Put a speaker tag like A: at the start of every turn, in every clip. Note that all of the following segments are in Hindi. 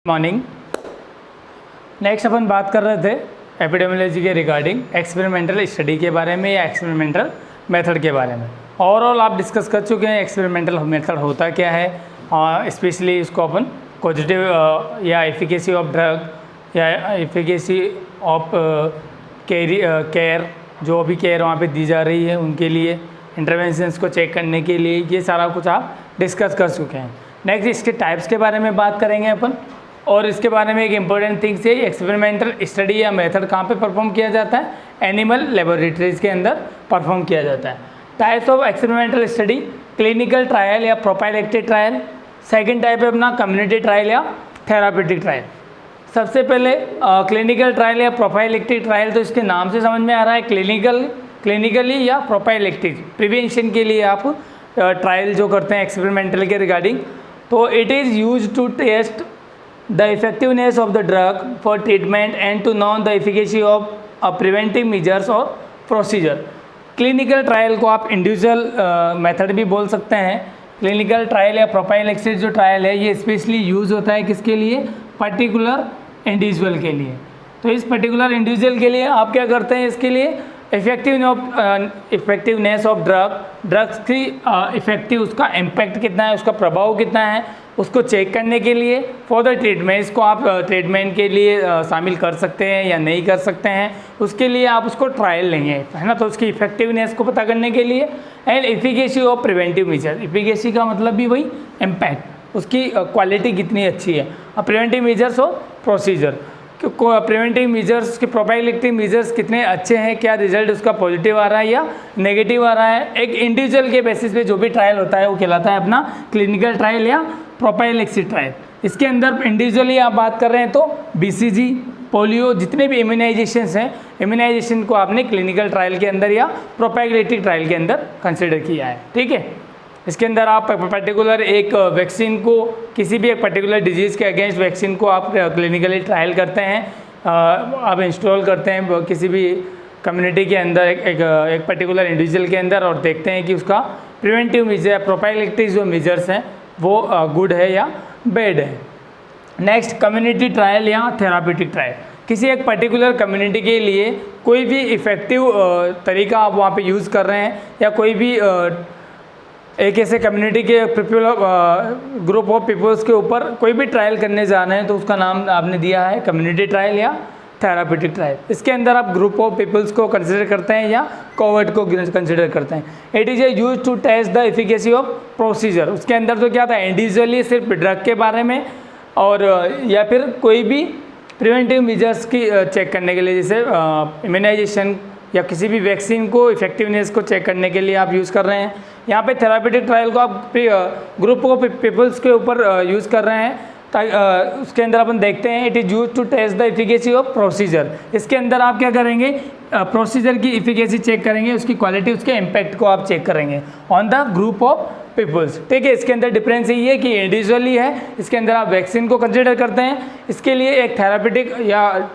A: मॉर्निंग। नेक्स्ट अपन बात कर रहे थे एपिडेमियोलॉजी के रिगार्डिंग एक्सपेरिमेंटल स्टडी के बारे में या एक्सपेरिमेंटल मेथड के बारे में। ओवरऑल आप डिस्कस कर चुके हैं एक्सपेरिमेंटल मेथड होता क्या है, स्पेशली इसको अपन पॉजिटिव या एफिकेसी ऑफ ड्रग या एफिकेसी ऑफ केयर, जो भी केयर वहाँ पे दी जा रही है उनके लिए, इंटरवेंशंस को चेक करने के लिए, ये सारा कुछ आप डिस्कस कर चुके हैं। नेक्स्ट इसके टाइप्स के बारे में बात करेंगे अपन, और इसके बारे में एक इम्पॉर्टेंट थिंग्स है, एक्सपेरिमेंटल स्टडी या मेथड कहाँ पे परफॉर्म किया जाता है, एनिमल लेबोरेटरीज के अंदर परफॉर्म किया जाता है। Types of experimental study, clinical trial या प्रोफाइलेक्टिक ट्रायल। सेकंड टाइप है अपना कम्युनिटी ट्रायल या थेरापेटिक ट्रायल। सबसे पहले क्लिनिकल ट्रायल या प्रोफाइलेक्टिक ट्रायल, तो इसके नाम से समझ में आ रहा है क्लिनिकली या प्रोफाइलेक्टिक, प्रिवेंशन के लिए आप ट्रायल जो करते हैं एक्सपेरिमेंटल के रिगार्डिंग। तो it is use to test the effectiveness of the drug for treatment and to know the efficacy of a preventive measures or procedure। Clinical trial को आप इंडिविजुअल मेथड भी बोल सकते हैं। क्लिनिकल ट्रायल या प्रोफाइलेक्सिस जो ट्रायल है ये स्पेशली यूज़ होता है किसके लिए, पर्टिकुलर इंडिविजुअल के लिए। तो इस पर्टिकुलर इंडिविजुअल के लिए आप क्या करते हैं, इसके लिए इफेक्टिवनेस ऑफ ड्रग्स की इफेक्टिव, उसका इम्पैक्ट कितना है, उसका प्रभाव कितना है, उसको चेक करने के लिए फॉर द ट्रीटमेंट, इसको आप ट्रीटमेंट के लिए शामिल कर सकते हैं या नहीं कर सकते हैं, उसके लिए आप उसको ट्रायल लेंगे, है ना। तो उसकी इफेक्टिवनेस को पता करने के लिए, and efficacy of preventive measure, efficacy का मतलब भी वही इम्पैक्ट, उसकी क्वालिटी कितनी अच्छी है। प्रिवेंटिव मेजर्स और प्रोसीजर, प्रिवेंटिव मेजर्स के प्रोफाइलेक्टिव मेजर्स कितने अच्छे हैं, क्या रिजल्ट उसका पॉजिटिव आ रहा है या नेगेटिव आ रहा है। एक इंडिविजुअल के बेसिस पे जो भी ट्रायल होता है वो कहलाता है अपना क्लिनिकल ट्रायल या प्रोफाइलेक्टिक ट्रायल। इसके अंदर इंडिविजुअली आप बात कर रहे हैं तो बीसीजी, पोलियो, जितने भी इम्यूनाइजेशंस हैं, इम्यूनाइजेशन को आपने क्लिनिकल ट्रायल के अंदर या प्रोफाइलेक्टिक ट्रायल के अंदर कंसिडर किया है, ठीक है। इसके अंदर आप पर्टिकुलर एक वैक्सीन को, किसी भी एक पर्टिकुलर डिजीज़ के अगेंस्ट वैक्सीन को आप क्लिनिकली ट्रायल करते हैं, आप इंस्टॉल करते हैं किसी भी कम्युनिटी के अंदर एक पर्टिकुलर इंडिविजुअल के अंदर, और देखते हैं कि उसका प्रिवेंटिव मेजर, प्रोफाइलेक्टिक जो मेजर्स हैं वो गुड है या बैड है। नेक्स्ट कम्युनिटी ट्रायल या थेरापेटिक ट्रायल, किसी एक पर्टिकुलर कम्युनिटी के लिए कोई भी इफ़ेक्टिव तरीका आप वहाँ पे यूज़ कर रहे हैं, या कोई भी एक ऐसे कम्युनिटी के ग्रुप ऑफ पीपल्स के ऊपर कोई भी ट्रायल करने जा रहे हैं, तो उसका नाम आपने दिया है कम्युनिटी ट्रायल या थेरापेटिक ट्रायल। इसके अंदर आप ग्रुप ऑफ पीपल्स को कंसिडर करते हैं या कोवर्ट को कंसिडर करते हैं। It is a use to test the efficacy of procedure, उसके अंदर तो क्या था, इंडिविजुअली सिर्फ ड्रग के बारे में, और या फिर कोई भी प्रिवेंटिव मेजर्स की चेक करने के लिए, जैसे इम्यूनाइजेशन या किसी भी वैक्सीन को इफेक्टिवनेस को चेक करने के लिए आप यूज़ कर रहे हैं। यहाँ पे थेरापेटिक ट्रायल को आप ग्रुप ऑफ पीपल्स के ऊपर यूज़ कर रहे हैं, उसके अंदर अपन देखते हैं it is use to test the efficacy of procedure. इसके अंदर आप क्या करेंगे, प्रोसीजर की एफिकेसी चेक करेंगे, उसकी क्वालिटी, उसके इम्पैक्ट को आप चेक करेंगे on the group of peoples, ठीक है। इसके अंदर डिफरेंस ये है कि इंडिविजुअली है, इसके अंदर आप वैक्सीन को कंसिडर करते हैं, इसके लिए एक थेरापेटिक या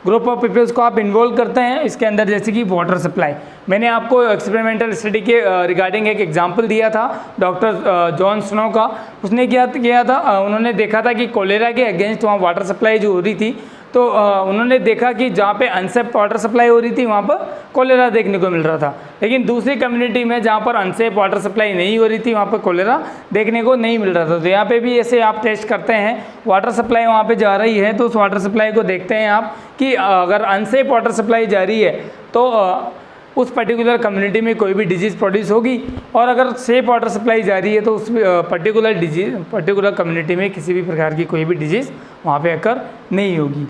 A: ग्रुप ऑफ पीपल्स को आप इन्वॉल्व करते हैं। इसके अंदर जैसे कि वाटर सप्लाई, मैंने आपको एक्सपेरिमेंटल स्टडी के रिगार्डिंग एक एग्जांपल दिया था डॉक्टर जॉन स्नो का। उसने क्या किया था, उन्होंने देखा था कि कोलेरा के अगेंस्ट वहाँ वाटर सप्लाई जो हो रही थी, तो उन्होंने देखा कि जहाँ पे अनसेफ वाटर सप्लाई हो रही थी वहाँ पर कोलेरा देखने को मिल रहा था, लेकिन दूसरी कम्युनिटी में जहाँ पर अनसेफ वाटर सप्लाई नहीं हो रही थी वहाँ पर कोलेरा देखने को नहीं मिल रहा था। तो यहाँ पे भी ऐसे आप टेस्ट करते हैं, वाटर सप्लाई वहाँ पे जा रही है तो उस वाटर सप्लाई को देखते हैं आप कि अगर अनसेफ वाटर सप्लाई जा रही है तो उस पर्टिकुलर कम्युनिटी में कोई भी डिजीज़ प्रोड्यूस होगी, और अगर सेफ वाटर सप्लाई जा रही है तो उस पर्टिकुलर कम्युनिटी में किसी भी प्रकार की कोई भी डिजीज़ वहाँ पे अकर नहीं होगी।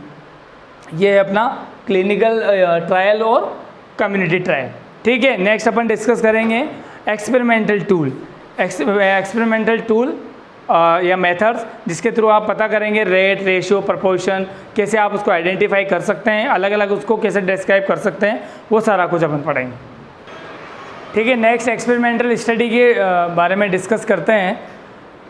A: ये है अपना क्लिनिकल ट्रायल और कम्युनिटी ट्रायल, ठीक है। नेक्स्ट अपन डिस्कस करेंगे एक्सपेरिमेंटल टूल या मेथड्स, जिसके थ्रू आप पता करेंगे रेट, रेशियो, प्रपोर्शन, कैसे आप उसको आइडेंटिफाई कर सकते हैं, अलग अलग उसको कैसे डिस्क्राइब कर सकते हैं, वो सारा कुछ अपन पढ़ेंगे, ठीक है। नेक्स्ट एक्सपेरिमेंटल स्टडी के बारे में डिस्कस करते हैं।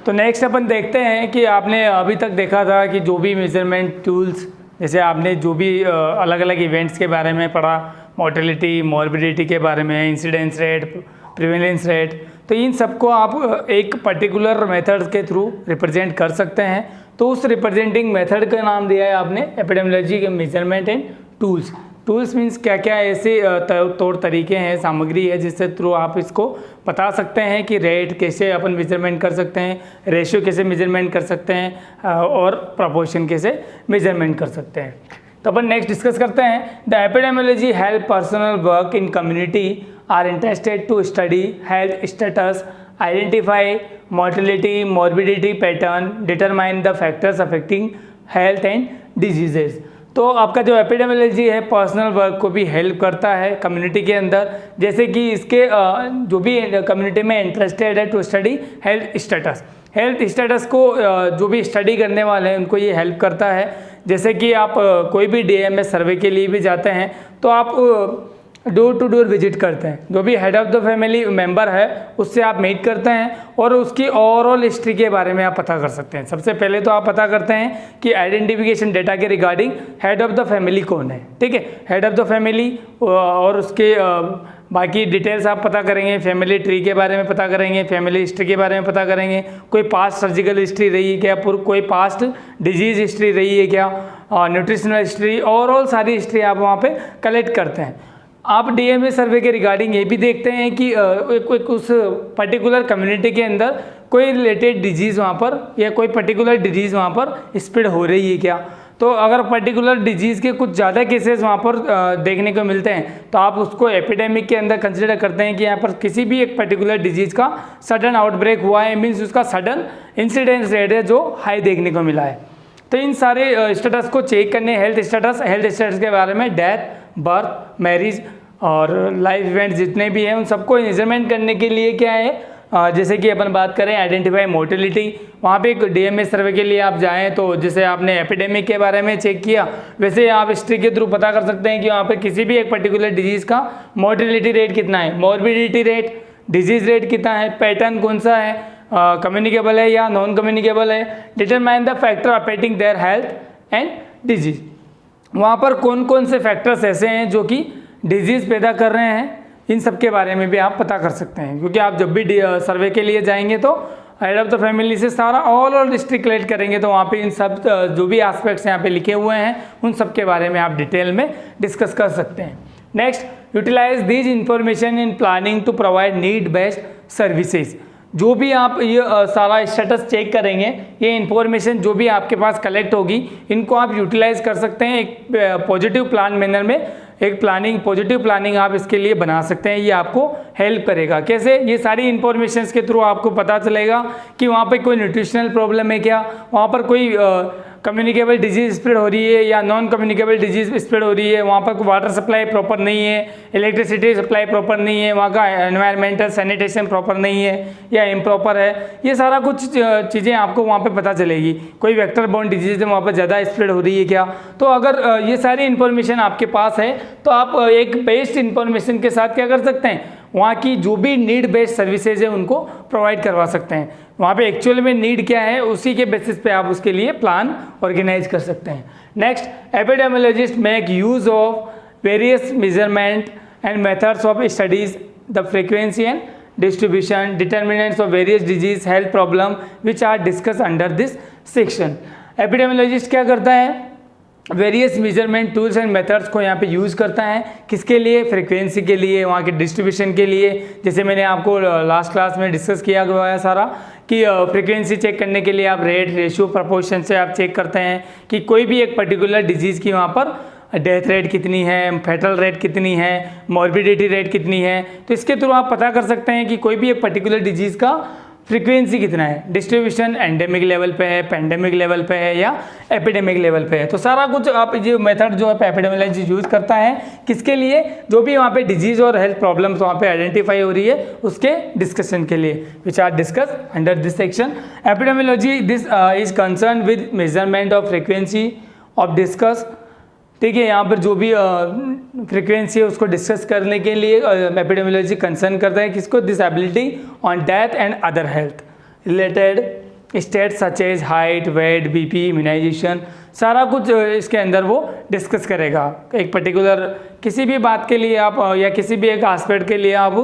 A: तो नेक्स्ट अपन देखते हैं कि आपने अभी तक देखा था कि जो भी मेजरमेंट टूल्स, जैसे आपने जो भी अलग अलग इवेंट्स के बारे में पढ़ा, मोर्टेलिटी, मॉर्बिडिटी के बारे में, इंसिडेंस रेट, प्रिवेलेंस रेट, तो इन सबको आप एक पर्टिकुलर मेथड के थ्रू रिप्रेजेंट कर सकते हैं। तो उस रिप्रेजेंटिंग मेथड का नाम दिया है आपने एपिडेमियोलॉजी के measurement and tools. Tools means क्या क्या ऐसे तौर तरीके हैं, सामग्री है जिससे थ्रू आप इसको बता सकते हैं कि रेट कैसे अपन मेजरमेंट कर सकते हैं, रेशियो कैसे मेजरमेंट कर सकते हैं और प्रोपोर्शन कैसे मेजरमेंट कर सकते हैं। तो अपन नेक्स्ट डिस्कस करते हैं। The epidemiology help personal work in community are interested to study health status, identify mortality morbidity pattern, determine the factors affecting health and diseases. तो आपका जो एपिडेमियोलॉजी है पर्सनल वर्क को भी हेल्प करता है कम्युनिटी के अंदर, जैसे कि इसके जो भी कम्युनिटी में इंटरेस्टेड है to study health status, health status को जो भी स्टडी करने वाले हैं उनको ये हेल्प करता है। जैसे कि आप कोई भी डीएमएस सर्वे के लिए भी जाते हैं तो आप डोर टू डोर विजिट करते हैं, जो भी head of the family member है उससे आप मीट करते हैं और उसकी ओवरऑल हिस्ट्री के बारे में आप पता कर सकते हैं। सबसे पहले तो आप पता करते हैं कि आइडेंटिफिकेशन डेटा के regarding head of the family कौन है, ठीक है, हेड ऑफ़ द फैमिली, और उसके बाकी डिटेल्स आप पता करेंगे, फैमिली ट्री के बारे में पता करेंगे, फैमिली हिस्ट्री के बारे में पता करेंगे, कोई पास्ट सर्जिकल हिस्ट्री रही है क्या, कोई पास्ट डिजीज़ हिस्ट्री रही है क्या, न्यूट्रिशनल हिस्ट्री, ओवरऑल सारी हिस्ट्री आप वहाँ पे कलेक्ट करते हैं। आप डीएमए सर्वे के रिगार्डिंग ये भी देखते हैं कि उस पर्टिकुलर कम्युनिटी के अंदर कोई रिलेटेड डिजीज़ वहाँ पर या कोई पर्टिकुलर डिजीज़ वहाँ पर स्प्रेड हो रही है क्या। तो अगर पर्टिकुलर डिजीज़ के कुछ ज़्यादा केसेस वहाँ पर देखने को मिलते हैं तो आप उसको एपिडेमिक के अंदर कंसिडर करते हैं कि यहाँ पर किसी भी एक पर्टिकुलर डिजीज़ का सडन आउटब्रेक हुआ है, मीन्स उसका सडन इंसिडेंस रेट है जो हाई देखने को मिला है। तो इन सारे स्टेटस को चेक करने, हेल्थ स्टेटस के बारे में डेथ, बर्थ, मैरिज और लाइफ इवेंट जितने भी हैं उन सबको मेजरमेंट करने के लिए क्या है, जैसे कि अपन बात करें आइडेंटिफाई मोर्टेलिटी, वहाँ पे एक डीएमएस सर्वे के लिए आप जाएं तो जैसे आपने एपिडेमिक के बारे में चेक किया वैसे आप हिस्ट्री के थ्रू पता कर सकते हैं कि वहाँ पे किसी भी एक पर्टिकुलर डिजीज़ का मोर्टेलिटी रेट कितना है, मॉर्बिडिटी रेट, डिजीज़ रेट कितना है, पैटर्न कौन सा है, कम्युनिकेबल है या नॉन कम्युनिकेबल है, determine the factor affecting their health and disease. वहाँ पर कौन कौन से फैक्टर्स ऐसे हैं जो कि डिजीज़ पैदा कर रहे हैं, इन सब के बारे में भी आप पता कर सकते हैं। क्योंकि आप जब भी सर्वे के लिए जाएंगे तो हेड ऑफ़ द फैमिली से सारा ओवरऑल हिस्ट्री कलेक्ट करेंगे तो वहाँ पे इन सब जो भी एस्पेक्ट्स यहाँ पे लिखे हुए हैं उन सब के बारे में आप डिटेल में डिस्कस कर सकते हैं। Next, utilize these information in planning to provide need based services. जो भी आप ये सारा स्टेटस चेक करेंगे, ये इन्फॉर्मेशन जो भी आपके पास कलेक्ट होगी इनको आप यूटिलाइज कर सकते हैं एक पॉजिटिव प्लान मैनर में, एक पॉजिटिव प्लानिंग आप इसके लिए बना सकते हैं। ये आपको हेल्प करेगा। कैसे? ये सारी इन्फॉर्मेशंस के थ्रू आपको पता चलेगा कि वहाँ पे कोई न्यूट्रिशनल प्रॉब्लम है क्या, वहाँ पर कोई कम्युनिकेबल डिजीज़ स्प्रेड हो रही है या नॉन कम्युनिकेबल डिजीज़ स्प्रेड हो रही है, वहाँ पर वाटर सप्लाई प्रॉपर नहीं है, इलेक्ट्रिसिटी सप्लाई प्रॉपर नहीं है, वहाँ का एनवायरमेंटल सैनिटेशन प्रॉपर नहीं है या इम्प्रॉपर है, ये सारा कुछ चीज़ें आपको वहाँ पे पता चलेगी। कोई वेक्टर बॉर्न डिजीज़ वहाँ पर ज़्यादा स्प्रेड हो रही है क्या। तो अगर ये सारी इन्फॉर्मेशन आपके पास है तो आप एक बेस्ड इन्फॉर्मेशन के साथ क्या कर सकते हैं, वहाँ की जो भी नीड बेस्ड सर्विसेज है उनको प्रोवाइड करवा सकते हैं। वहाँ पे एक्चुअल में नीड क्या है उसी के बेसिस पे आप उसके लिए प्लान ऑर्गेनाइज कर सकते हैं। Next, epidemiologist make use of various measurement and methods of studies the frequency and distribution determinants of various disease health problem which are discuss under this section. Epidemiologist क्या करता है, various measurement tools and methods को यहाँ पे यूज़ करता है। किसके लिए? फ्रीक्वेंसी के लिए, वहाँ के डिस्ट्रीब्यूशन के लिए। जैसे मैंने आपको लास्ट क्लास में डिस्कस किया गया है सारा कि फ्रीक्वेंसी चेक करने के लिए आप रेट, रेशियो, प्रपोर्शन से आप चेक करते हैं कि कोई भी एक पर्टिकुलर डिजीज़ की वहाँ पर डेथ रेट कितनी है, फैटल रेट कितनी है, मॉर्बिडिटी रेट कितनी है। तो इसके थ्रू आप पता कर सकते हैं कि कोई भी एक पर्टिकुलर डिजीज़ का फ्रीक्वेंसी कितना है, डिस्ट्रीब्यूशन एंडेमिक लेवल पे है, पेंडेमिक लेवल पे है या एपिडेमिक लेवल पे है। तो सारा कुछ आप जो मेथड जो है एपिडेमियोलॉजी यूज़ करता है किसके लिए, जो भी वहाँ पे डिजीज़ और हेल्थ प्रॉब्लम्स वहाँ पे आइडेंटिफाई हो रही है उसके डिस्कशन के लिए, which are discuss under this section. Epidemiology this is concern with measurement of frequency of discuss. ठीक है, यहाँ पर जो भी फ्रीक्वेंसी है उसको डिस्कस करने के लिए एपिडेमियोलॉजी कंसर्न करता है किसको, disability on death and other health related state such as height, weight, BP, immunization, सारा कुछ इसके अंदर वो डिस्कस करेगा। एक पर्टिकुलर किसी भी बात के लिए आप या किसी भी एक एस्पेक्ट के लिए आप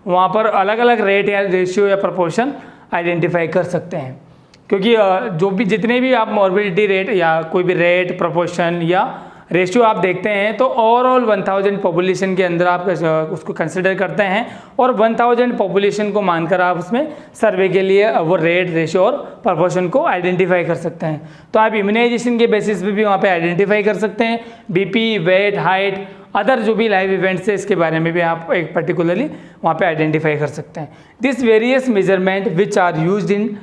A: वहाँ पर अलग अलग रेट या रेशियो या प्रोपोर्शन आइडेंटिफाई कर सकते हैं। क्योंकि जो भी जितने भी आप मॉर्बिडिटी रेट या कोई भी रेट, प्रोपोर्शन या रेशियो आप देखते हैं तो ओवरऑल 1000 पॉपुलेशन के अंदर आप उसको कंसिडर करते हैं और 1000 पॉपुलेशन को मानकर आप उसमें सर्वे के लिए वो रेट, रेशियो और प्रोपोर्शन को आइडेंटिफाई कर सकते हैं। तो आप इम्यूनाइजेशन के बेसिस पे भी वहाँ पे आइडेंटिफाई कर सकते हैं। बीपी, वेट, हाइट, अदर जो भी लाइव इवेंट्स है इसके बारे में भी आप एक पर्टिकुलरली वहाँ पे आइडेंटिफाई कर सकते हैं। This various measurement which are used in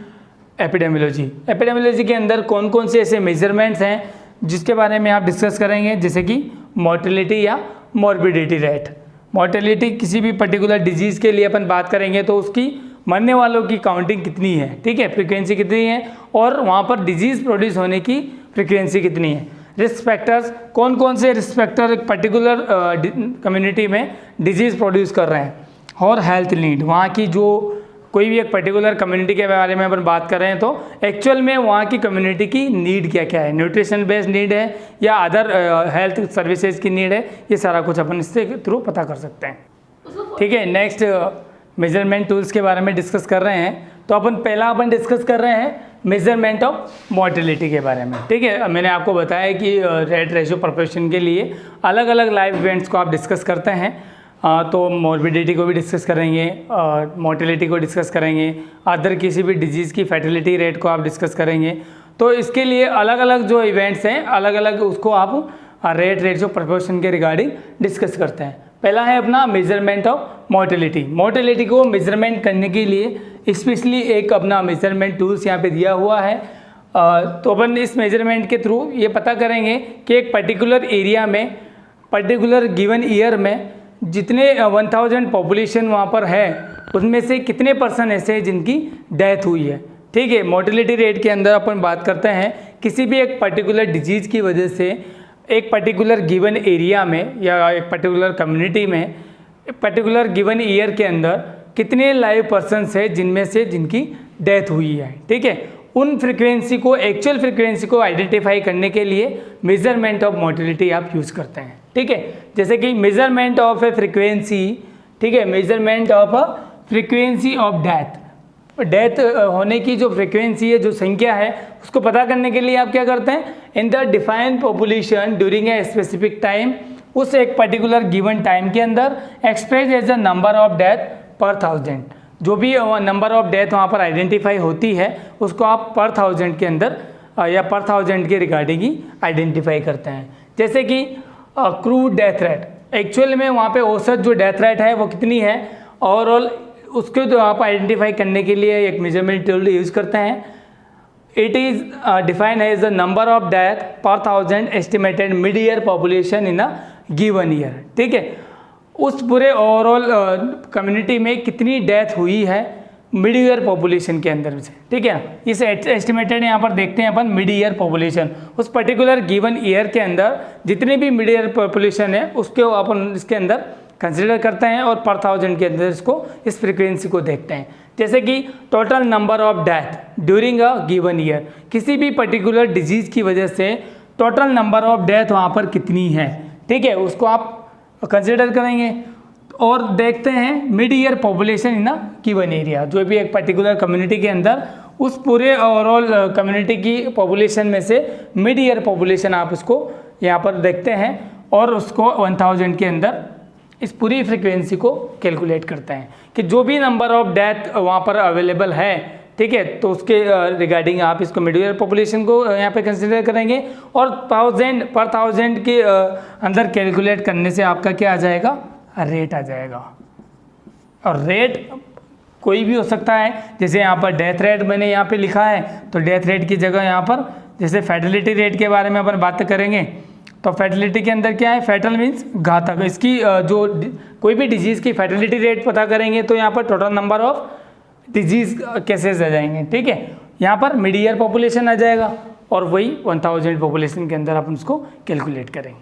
A: epidemiology. Epidemiology के अंदर कौन कौन से ऐसे मेजरमेंट्स हैं जिसके बारे में आप डिस्कस करेंगे, जैसे कि मोर्टेलिटी या मॉर्बिडिटी रेट। मोर्टेलिटी किसी भी पर्टिकुलर डिजीज़ के लिए अपन बात करेंगे तो उसकी मरने वालों की काउंटिंग कितनी है, ठीक है, फ्रीक्वेंसी कितनी है और वहाँ पर डिजीज़ प्रोड्यूस होने की फ्रीक्वेंसी कितनी है। रिस्क फैक्टर्स, कौन कौन से रिस्क फैक्टर एक पर्टिकुलर कम्युनिटी में डिजीज़ प्रोड्यूस कर रहे हैं। और हेल्थ नीड, वहाँ की जो कोई भी एक पर्टिकुलर कम्युनिटी के बारे में अपन बात कर रहे हैं तो एक्चुअल में वहाँ की कम्युनिटी की नीड क्या क्या है, न्यूट्रिशन बेस्ड नीड है या अदर हेल्थ सर्विसेज की नीड है, ये सारा कुछ अपन इससे थ्रू पता कर सकते हैं। ठीक है, नेक्स्ट मेजरमेंट टूल्स के बारे में डिस्कस कर रहे हैं। तो अपन डिस्कस कर रहे हैं मेजरमेंट ऑफ मोर्टेलिटी के बारे में। ठीक है, मैंने आपको बताया कि रेट, रेशियो, प्रोपोर्शन के लिए अलग अलग लाइव इवेंट्स को आप डिस्कस करते हैं। तो मॉर्बिडिटी को भी डिस्कस करेंगे, मोर्टेलिटी को डिस्कस करेंगे, अदर किसी भी डिजीज़ की फैटिलिटी रेट को आप डिस्कस करेंगे। तो इसके लिए अलग अलग जो इवेंट्स हैं अलग अलग उसको आप रेट, रेशियो, प्रोपोर्शन के रिगार्डिंग डिस्कस करते हैं। पहला है अपना मेजरमेंट ऑफ मोर्टेलिटी। मोर्टेलिटी को मेजरमेंट करने के लिए स्पेशली एक अपना मेजरमेंट टूल्स यहाँ पे दिया हुआ है। तो अपन इस मेजरमेंट के थ्रू ये पता करेंगे कि एक पर्टिकुलर एरिया में, पर्टिकुलर गिवन ईयर में जितने 1000 पॉपुलेशन वहाँ पर है उनमें से कितने % ऐसे हैं जिनकी डेथ हुई है। ठीक है, मोर्टेलिटी रेट के अंदर अपन बात करते हैं किसी भी एक पर्टिकुलर डिजीज़ की वजह से एक पर्टिकुलर गिवन एरिया में या एक पर्टिकुलर कम्युनिटी में एक पर्टिकुलर गिवन ईयर के अंदर कितने लाइव पर्सन्स है जिनमें से जिनकी डेथ हुई है। ठीक है, उन फ्रिक्वेंसी को, एक्चुअल फ्रिक्वेंसी को आइडेंटिफाई करने के लिए मेजरमेंट ऑफ मोर्टेलिटी आप यूज़ करते हैं। ठीक है, जैसे कि मेजरमेंट ऑफ ए फ्रिक्वेंसी, ठीक है, measurement of a frequency of death होने की जो फ्रिक्वेंसी है, जो संख्या है, उसको पता करने के लिए आप क्या करते हैं, in the defined population during a specific time, उस एक पर्टिकुलर गिवन टाइम के अंदर express as a number of death per 1000। जो भी नंबर ऑफ डेथ वहाँ पर आइडेंटिफाई होती है उसको आप पर 1000 के अंदर या पर 1000 के रिगार्डिंग ही आइडेंटिफाई करते हैं। जैसे कि क्रूड डेथ रेट, एक्चुअल में वहाँ पे औसत जो डेथ रेट है वो कितनी है ओवरऑल, उसको तो आप आइडेंटिफाई करने के लिए एक मेजरमेंट टूल यूज़ करते हैं। It is defined as the number of death per 1000 estimated mid year population in a given year. ठीक है, उस पूरे ओवरऑल कम्युनिटी में कितनी डेथ हुई है मिड ईयर पॉपुलेशन के अंदर से। ठीक है, इस एस्टिमेटेड यहाँ पर देखते हैं अपन मिड ईयर पॉपुलेशन, उस पर्टिकुलर गिवन ईयर के अंदर जितने भी मिड ईयर पॉपुलेशन है उसके अपन इसके अंदर कंसिडर करते हैं और पर 1000 के अंदर इसको, इस फ्रिक्वेंसी को देखते हैं। जैसे कि total number of death during a given year, किसी भी पर्टिकुलर डिजीज़ की वजह से टोटल नंबर ऑफ डेथ वहाँ पर कितनी है। ठीक है, उसको आप कंसिडर करेंगे और देखते हैं mid year population in a given area, जो भी एक पर्टिकुलर कम्युनिटी के अंदर उस पूरे ओवरऑल कम्युनिटी की पॉपुलेशन में से मिड ईयर पॉपुलेशन आप उसको यहाँ पर देखते हैं और उसको 1000 के अंदर इस पूरी फ्रिक्वेंसी को कैलकुलेट करते हैं कि जो भी नंबर ऑफ डेथ वहाँ पर अवेलेबल है। ठीक है, तो उसके रिगार्डिंग आप इसको मिड ईयर पॉपुलेशन को यहाँ पे कंसिडर करेंगे और 1000 पर 1000 के अंदर कैलकुलेट करने से आपका क्या आ जाएगा, रेट आ जाएगा। और रेट कोई भी हो सकता है, जैसे यहाँ पर डेथ रेट मैंने यहाँ पे लिखा है तो डेथ रेट की जगह यहाँ पर जैसे फैटिलिटी रेट के बारे में अपन बात करेंगे तो फैटिलिटी के अंदर क्या है, फैटल मीन्स घातक। इसकी जो कोई भी डिजीज़ की फैटिलिटी रेट पता करेंगे तो यहाँ पर total number of disease cases आ जाएंगे। ठीक है, यहाँ पर मिड ईयर पॉपुलेशन आ जाएगा और वही 1000 पॉपुलेशन के अंदर अपन उसको कैलकुलेट करेंगे।